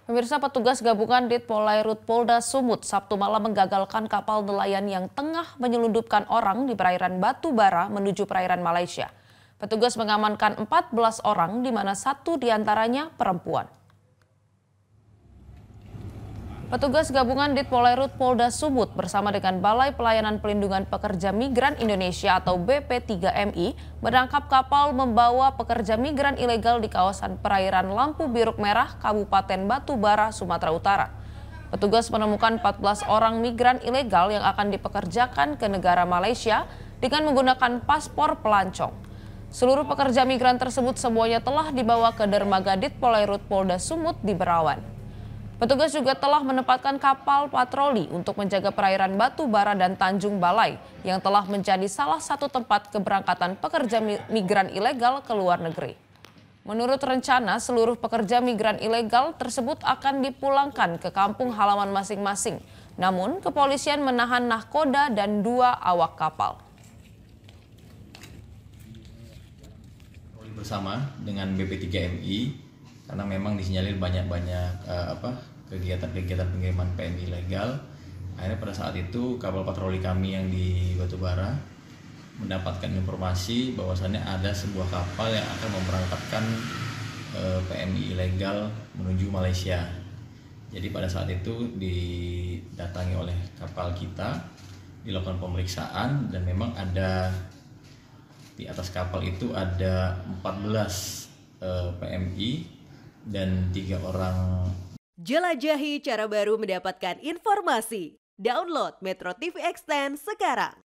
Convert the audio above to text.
Pemirsa, petugas gabungan Ditpolairut Polda Sumut Sabtu malam menggagalkan kapal nelayan yang tengah menyelundupkan orang di perairan Batu Bara menuju perairan Malaysia. Petugas mengamankan 14 orang di mana satu diantaranya perempuan. Petugas gabungan Ditpolairut Polda Sumut bersama dengan Balai Pelayanan Pelindungan Pekerja Migran Indonesia atau BP3MI menangkap kapal membawa pekerja migran ilegal di kawasan perairan Lampu Biruk Merah, Kabupaten Batu Bara, Sumatera Utara. Petugas menemukan 14 orang migran ilegal yang akan dipekerjakan ke negara Malaysia dengan menggunakan paspor pelancong. Seluruh pekerja migran tersebut semuanya telah dibawa ke dermaga Ditpolairut Polda Sumut di Berawan. Petugas juga telah menempatkan kapal patroli untuk menjaga perairan Batu Bara dan Tanjung Balai yang telah menjadi salah satu tempat keberangkatan pekerja migran ilegal ke luar negeri. Menurut rencana, seluruh pekerja migran ilegal tersebut akan dipulangkan ke kampung halaman masing-masing. Namun, kepolisian menahan nahkoda dan 2 awak kapal. Bersama dengan BP3MI karena memang disinyalir banyak-banyak kegiatan-kegiatan pengiriman PMI ilegal. Akhirnya pada saat itu kapal patroli kami yang di Batu Bara mendapatkan informasi bahwasannya ada sebuah kapal yang akan memberangkatkan PMI ilegal menuju Malaysia. Jadi pada saat itu didatangi oleh kapal kita, dilakukan pemeriksaan dan memang ada di atas kapal itu ada 14 PMI dan 3 orang. Jelajahi cara baru mendapatkan informasi. Download Metro TV Extend sekarang.